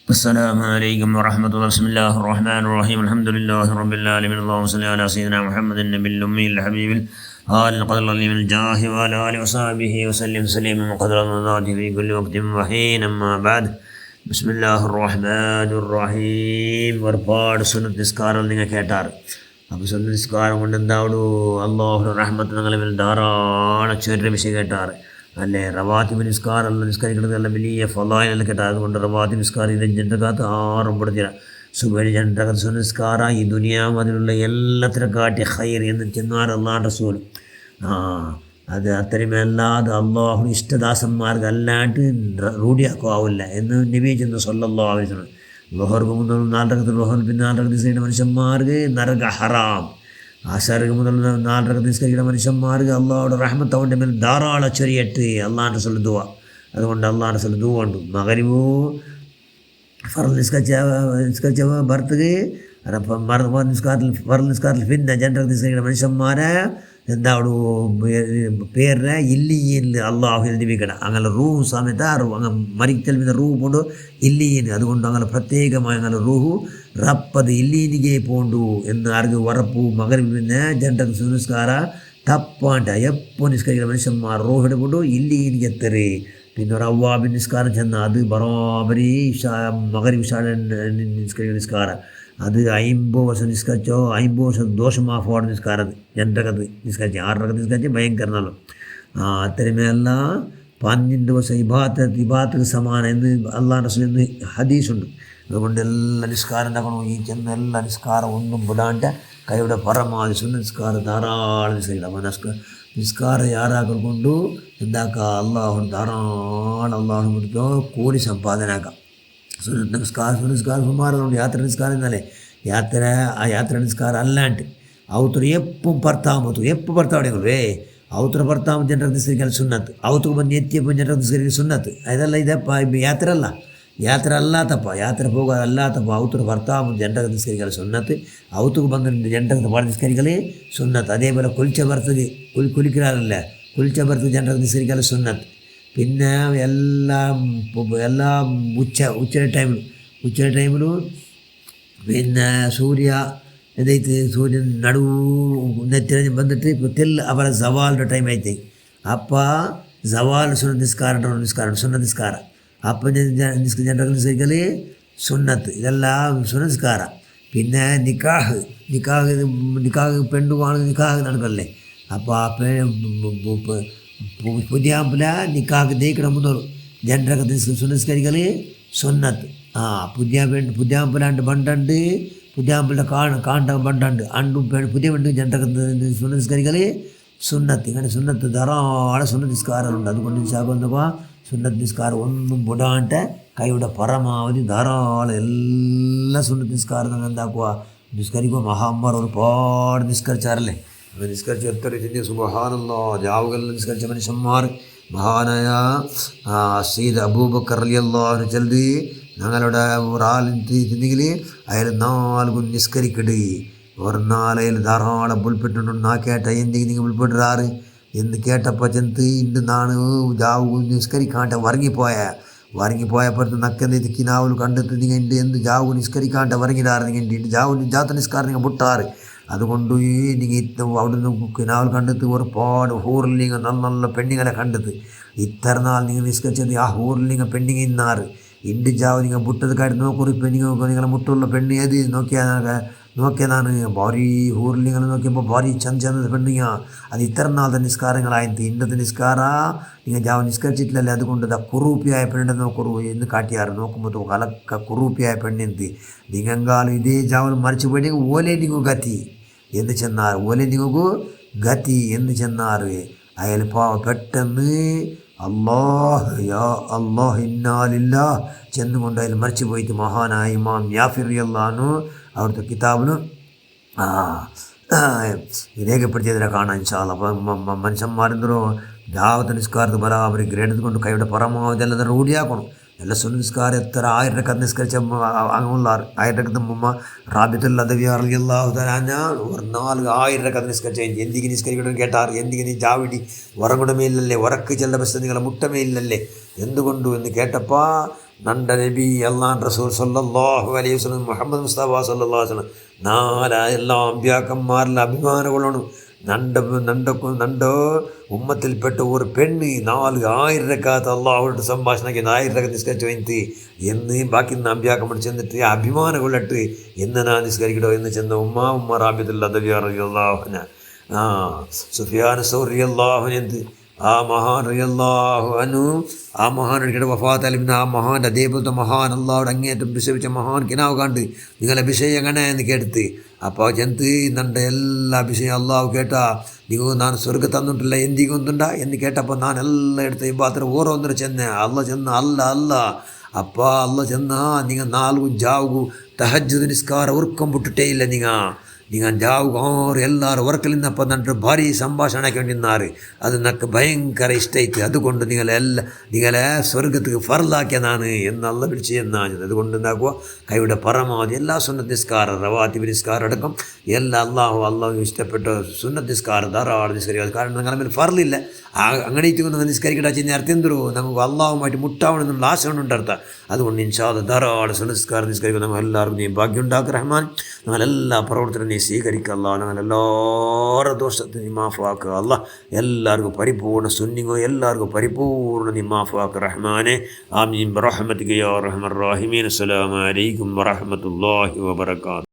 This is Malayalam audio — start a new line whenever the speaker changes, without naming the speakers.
السلام عليكم ورحمة الله. بسم الله الرحمن الرحيم. الحمد لله رب العالمين. اللهم صل على سيدنا محمد النبي الأمي الحبيب القائل القدر من الجاه وعلى آله وصحبه وسلم تسليما وقدر الله في كل وقت وحين. أما بعد. بسم الله الرحمن الرحيم. ഒരുപാട് സുന്നത്ത് നിസ്കാരം നിങ്ങൾ കേട്ടാറ്. അപ്പോൾ സുന്നത്ത് നിസ്കാരം കൊണ്ട് എന്താവുള്ളൂ? അള്ളാഹുവിൻ്റെ റഹ്മത്ത് നിങ്ങളെ ധാരാളം ചെറിയ വിഷയം കേട്ടാറ് അല്ലേ. റവാത്തിബ് നിസ്കാരം നിസ്കരിക്കുന്നത് നല്ല വലിയ ഫലായിലെല്ലാം കേട്ടാൽ അതുകൊണ്ട് റവാത്തിബ് നിസ്കാരം ഇത് ജനകാത്ത് ആറും പെടുത്തില്ല. സുബൈ ജനകാത്ത് സുനിസ്കാര ഈ ദുനിയാവും അതിലുള്ള എല്ലാത്തിനെ കാട്ടി ഹൈർ എന്ന് ചെന്നാർ അള്ളാഹ് റസൂൽ അത് അത്രയുമല്ലാതെ അള്ളാഹു ഇഷ്ടദാസന്മാർക്ക് അല്ലാണ്ട് റൂഢിയാക്കാവില്ല എന്ന് നബി ചെന്ന് സല്ലല്ലാഹു അലൈഹി വസല്ലം. ലൊഹർക്ക് മുതൽ 4 റകഅത്ത് ലൊഹർ പിന്നെ 4 റകഅത്ത് നിസ്കരിക്കുന്ന മനുഷ്യന്മാർക്ക് നരക ഹറാം. ആശാർക്ക് മുതൽ 4 റകഅത്ത് നിസ്കരിക്കുന്ന മനുഷ്യന്മാർക്ക് അള്ളാഹുടെ റഹ്മത്ത് അവൻ്റെ മേൽ ധാരാളം ചൊരിയട്ട് അള്ളാഹിൻ്റെ റസൂൽ ദുആ. അതുകൊണ്ട് അള്ളാഹിൻ്റെ റസൂൽ ദുആ ഉണ്ട്. മഗ്‌രിബ് ഫർള് നിസ്കരിച്ച ഭർത്തക്ക് നിസ്കാരത്തിൽ പിന്നെ 2 റകഅത്ത് നിസ്കരിക്കുന്ന മനുഷ്യന്മാരെ എന്താവു പേരിനെ ഇല്ലിയീൻ അള്ളാഹു എഴുതിപ്പിക്കണം. അങ്ങനെ റൂഹ് സമയത്ത് അങ്ങനെ മരിക്കൽ പിന്നെ റൂഹ് പോണ്ടു ഇല്ലിയീൻ. അതുകൊണ്ട് അങ്ങനെ പ്രത്യേകമായ അങ്ങനെ റൂഹ് റപ്പത് ഇല്ലീനിಗೆ പോണ്ടു എന്ന് ആർക്ക് ഉറപ്പു. മഗ്‌രിബ് പിന്നെ 2 റകഅത്ത് നിസ്കാര തപ്പാണ്ട എപ്പോൾ നിസ്കരിക്കുന്ന മനുഷ്യന്മാർ റൂഹ് എടുക്കൊണ്ടു ഇല്ലീനിಗೆ എത്തറ്. പിന്നെ ഒരു അവ്വാബിൻ നിസ്കാരം ചെന്നാൽ അത് ബറാബരി മഗ്‌രിബ് നിസ്കരിക്കുന്ന നിസ്കാരം അത് 50 വർഷം നിസ്കരിച്ചോ 50 വർഷം ദോഷമാഫോടെ നിസ്കാരം 2 റകഅത്ത് നിസ്കരിച്ച് 6 റകഅത്ത് നിസ്കരിച്ച് ഭയങ്കരനല്ലോ. അത്രയുമല്ല 12 വർഷം ഇബാദത്ത് സമാനം എന്ന് അള്ളാഹ് റസൂൽ എന്ന് ഹദീസുണ്ട്. അതുകൊണ്ട് എല്ലാ നിസ്കാരം ഉണ്ടാക്കണം. ഈ ചെന്ന എല്ലാ നിസ്കാരം ഒന്നും വിടാണ്ട് കൈയുടെ പരമാവധി സുന്നത്ത് നിസ്കാരം ധാരാളം നിസ്കരിക്കണം. നിസ്കാരം യാറാക്കൾ കൊണ്ട് എന്താക്കുക അള്ളാഹു ധാരാളം അള്ളാഹു കൊടുത്തോ കൂടി സമ്പാദനാക്കാം. സുന്നത്ത് നിസ്കാരം സുമാറുണ്ട്. യാത്ര നിസ്കാരം എന്നല്ലേ യാത്ര നിസ്കാരം അല്ലാണ്ട് അവത്ര എപ്പം ഭർത്താമത്തു എപ്പോൾ ഭർത്താവിടെയേ അവത്ര ഭർത്താവ് 2 റകഅത്ത് നിസ്കരിക്കാൻ സുന്നത്ത്. അവർക്ക് ಬಂದು എത്തിയപ്പോൾ 2 റകഅത്ത് നിസ്കരിക്കാൻ സുന്നത്ത്. അതല്ല ഇതപ്പ യാത്ര അല്ലാത്തപ്പ യാത്ര പോകാൻ അല്ലാത്തപ്പോൾ അവത്ര ഭർത്താവ് 2 റകഅത്ത് നിസ്കരിക്കാൻ സുന്നത്ത്. അവർക്ക് ಬಂದು 2 റകഅത്ത് പാടി നിസ്കരിക്കൽ സുന്നത്ത്. അതേപോലെ കുളിച്ച ഭർത്തക്ക് കുളിക്കാറില്ല കുളിച്ച ഭർത്തക്ക് 2 റകഅത്ത് നിസ്കരിക്കാൻ സുന്നത്ത്. പിന്നെ എല്ലാം ഉച്ചയുടെ ടൈമിലും പിന്നെ സൂര്യൻ നടുവ് നെറ്റിൽ വന്നിട്ട് ഇപ്പോൾ അവരെ സവാലിൻ്റെ ടൈം ആയിട്ട് അപ്പോൾ സവാൽ സുന്നത്ത് നിസ്കാരം സുന്നത്ത് നിസ്കാരം അപ്പം 2 റകഅത്ത് നിസ്കരിക്കൽ സുന്നത്ത്. ഇതെല്ലാം സുന്നത്ത് നിസ്കാരം. പിന്നെ നിക്കാഹ് പെണ്ണുമാണ് നിക്കാഹ് നടക്കല്ലേ. അപ്പോൾ ആ പുതിയാമ്പല നിക്കാഹ് ദയിക്കണം മുതൽ 2 റകഅത്ത് സുന്നസ്കരിക്കൽ സുന്നത്ത്. പുതിയാമ്പലാണ്ട് ബണ്ടുണ്ട് പുതിയാമ്പല കാണ്ട ബണ്ടുണ്ട് അണ്ടും പുതിയ പെണ്ണ് 2 റകഅത്ത് സുന്നസ്കരിക്കൽ സുന്നത്ത്. ഇങ്ങനെ സുന്നത്ത് ധാരാളം സുന്നത്ത് നിസ്കാരമുണ്ട്. അതുകൊണ്ട് നിസ്കാരം സുന്നത്ത് നിസ്കാരം ഒന്നും വിടാണ്ട് കൈയുടെ പരമാവധി ധാരാളം എല്ലാ സുന്നത്ത് നിസ്കാരം എന്താക്കുക നിസ്കരിക്കുക. മഹാന്മാർ ഒരുപാട് നിസ്കരിച്ചാറല്ലേ. നിസ്കരിച്ച് എത്ര ചെറിയ സുബ്ഹാനല്ലാഹ് ജാവുകളിൽ നിസ്കരിച്ച മനുഷ്യന്മാർ മഹാനായ സയ്യിദ് അബൂബക്കർ റളിയല്ലാഹു അൻഹു ചെല്ലി ഞങ്ങളുടെ ഒരാളെങ്കിൽ അയാൾ 4 നിസ്കരിക്കട് ഒരു നാളയിൽ ധാരാളം ഉൾപ്പെട്ടിട്ടുണ്ട്. നാ കേട്ട എന്തെങ്കിലും നിങ്ങൾ ഉൾപ്പെട്ടിരാറ് എന്ന് കേട്ടപ്പോൾ ചെന്ന് ഇന്ന് നാണ് ജാവു നിസ്കരിക്കാണ്ട വറങ്ങിപ്പോയപ്പോഴത്തെ നക്കെന്ത് കിനാവുൽ കണ്ടെത്തി നിങ്ങൾ ഉണ്ട് എന്ത് ജാവു നിസ്കരിക്കാണ്ട വറങ്ങിടാറ് നിങ്ങൾ ജാവു ജാത്ത നിസ്കാരം നിങ്ങൾ വിട്ടാറ്. അതുകൊണ്ട് നിങ്ങൾ അവിടുന്ന് കിനാവൽ കണ്ടെത്തി ഒരുപാട് ഹൂറിൽ നിങ്ങൾ നല്ല പെണ്ണുങ്ങളെ കണ്ടെത്തി ഇത്ര നാൾ നിങ്ങൾ നിസ്കരിച്ചത് ആ ഹൂറിൽ നിങ്ങൾ പെണ്ണിങ്ങ ഇന്നാറ് ഇണ്ട് ജാവ് നിങ്ങൾ വിട്ടത് കാര്യം നോക്കൊരു പെണ്ണിങ്ങ നിങ്ങളെ മുട്ടുള്ള പെണ്ണ് ഏത് നോക്കിയതാണ് ഭാരി ഹൂറിൽ നിങ്ങൾ നോക്കിയപ്പോൾ ഭാരി ചന്ത പെണ്ണിങ്ങ അത് ഇത്ര നാളത്തെ നിസ്കാരങ്ങളായിട്ട് ഇന്നത്തെ നിസ്കാര നിങ്ങൾ ജാവ് നിസ്കരിച്ചിട്ടില്ലല്ലേ. അതുകൊണ്ട് കുറൂപ്പിയായ പെണ്ണെന്ന് നോക്കറു എന്ന് കാട്ടിയാറ് നോക്കുമ്പോൾ കലക്ക കുറൂപ്പിയായ പെണ്ണെന്ത് നിങ്ങങ്കാലും ഇതേ ജാവൽ മറിച്ചു പോയിട്ട് ഓലെ നിങ്ങൾ ഗതി എന്ന് ചെന്നാറ് ഓലെ നിങ്ങൾക്ക് ഗതി എന്ന് ചെന്നാറ്. അയാൾ പെട്ടെന്ന് അല്ലാഹ് ഇന്നാ ലില്ലാഹ് ചെന്നുകൊണ്ട് അയാൾ മറിച്ചു പോയിട്ട് മഹാനായ ഇമാം യാഫിർ റളിയല്ലാഹു അൻഹു അവിടുത്തെ കിതാബിലും രേഖപ്പെടുത്തിയതിനെ കാണാം ഇൻഷാ അല്ലാഹ്. അപ്പം മനുഷ്യന്മാരെന്തോ ജാവത്ത് നിസ്കാരത്ത് ബരാബരി ഗ്രേഡ് എടുത്തുകൊണ്ട് കൈയുടെ പരമാവധി എല്ലാം റൂഢിയാക്കണം. ಎಲ್ಲ ಸುನ್ನತ್ ನಿಸ್ಕಾರ ಎತ್ತರ 1000 ರಕಅತ್ ನಿಸ್ಕರಿച്ച അങ്ങുള്ള 1000 ರಕഅത്ത് മുമ്പ് റാബിത്തുൽ അദവി റളിയല്ലാഹു തആല ഒരു 4000 റകഅത്ത് നിസ്കരിച്ച എന്തിക്ക് നിസ്കരിക്കണം കേട്ടാർ എന്തിക്ക് നീ ജാവിടി ഉറങ്ങണമേ ഇല്ലല്ലേ ഉറക്ക് ചെല്ല ബസ് നിങ്ങളെ മുട്ടമേ ഇല്ലല്ലേ എന്തുകൊണ്ടു എന്ന് കേട്ടപ്പോൾ നണ്ട നബി അള്ളാൻ റസൂൽ സല്ലല്ലാഹു അലൈഹി വസല്ലം മുഹമ്മദ് മുസ്തഫ സല്ലല്ലാഹു അലൈഹി വസല്ലം എല്ലാ അമ്പ്യാക്കന്മാരിലെ അഭിമാനങ്ങളാണ്. നണ്ടോ ഉമ്മത്തിൽപ്പെട്ട ഒരു പെണ്ണ് 4000 റക്അത്ത് അള്ളാഹുവിൻ്റെ സംഭാഷണಕ್ಕೆ 1000 റക്അത്ത് നിസ്കരിച്ചു വന്നിട്ട് എന്ന് ബാക്കി അമ്പ്യാക്കന്മാർ ചെന്നിട്ട് അഭിമാനം കൊള്ളിട്ട് എന്ന് ഞാൻ നിസ്കരിക്കടോ എന്ന് ചെന്ന ഉമ്മ റാബിത്തുൽ അദവി റളിയല്ലാഹു അൻഹ സുഫിയാൻ സൗരി അള്ളാഹു എന്ത് ആ മഹാൻ റളിയല്ലാഹു അൻഹു ആ മഹാനടിക്കടെ വഫാത്താലും ആ മഹാൻ്റെ അതേപോലത്തെ മഹാൻ അള്ളാഹുടെ അങ്ങേറ്റം വിശ്വസിച്ച മഹാൻ കിനാവ് കണ്ട് നിങ്ങളെ വിഷയം എങ്ങനെ എന്ന് കേട്ട് അപ്പോൾ ചെന്ത് നണ്ട എല്ലാ വിഷയം അള്ളാഹു കേട്ടാ നിങ്ങൾ ഞാൻ സ്വർഗ്ഗ തന്നിട്ടില്ല എന്തിക്കൊന്നുണ്ട എന്ന് കേട്ടപ്പോൾ ഞാൻ എല്ലാം എടുത്ത് ഇപ്പം ഓരോന്നിനും ചെന്ന് അല്ല അപ്പോൾ അല്ല ചെന്നാ നിങ്ങൾ 4 ജാവുകു തഹജ്ജുദ് നിസ്കാരം ഉറക്കം ಬಿಟ್ಟೇ ಇಲ್ಲ നിങ്ങൾ ജാവുക എല്ലാവരും ഉറക്കലിന്നപ്പോൾ നന്നിട്ട് ഭാരി സംഭാഷണಕ್ಕೆ നിന്നാറ് അത് നക്ക് ഭയങ്കര ഇഷ്ടമായിട്ട് അതുകൊണ്ട് നിങ്ങളെ സ്വർഗത്തിക്ക് ഫർലാക്കിയതാണ് എന്നല്ല വിളിച്ച് എന്നാണ്. അതുകൊണ്ട് എന്താക്കുക കൈയുടെ പരമാവധി എല്ലാ സുന്നത്ത് നിസ്കാരം റവാത്തിബ് നിസ്കാരം അടക്കം എല്ലാ അള്ളാഹു ഇഷ്ടപ്പെട്ട സുന്നത്ത് നിസ്കാരം ധാരാളം നിസ്കരിക്കുക. കാരണം നിങ്ങളെ മേലെ ഫർലില്ല അങ്ങനെ ഇട്ടുകൊണ്ട് നിസ്കരിക്കട്ടെ ചെയ്യുന്ന അർത്ഥം എന്തൊരു നമുക്ക് അള്ളാഹുമായിട്ട് മുട്ടാവണമെന്നുള്ള ആശയമുണ്ട് അർത്ഥം. അതുകൊണ്ട് ഇൻഷാ അല്ലാഹ് ധാരാളം സുന്നത്ത് നിസ്കാരം നിസ്കരിക്കുക. നമ്മൾ എല്ലാവർക്കും നീ ഭാഗ്യം ഉണ്ടാക്കുക റഹ്മാൻ. ഞങ്ങളെല്ലാ പ്രവർത്തനം നീ സ്വീകരിക്കുക അല്ലാ. ഞങ്ങളെല്ലാവരുടെ ദോഷത്തിന് നീ മാഫാക്കുക അല്ലാ. എല്ലാവർക്കും പരിപൂർണ്ണ സുന്നിങ്ങോ എല്ലാവർക്കും പരിപൂർണ്ണ നീ മാഫാക്കുക റഹ്മാനെ. ആമീൻ ബിറഹ്മതിക യാ അർഹമർ റഹീമീൻ. അസ്സലാമു അലൈക്കും വറഹ്മത്തുള്ളാഹി വബറകാതുഹു.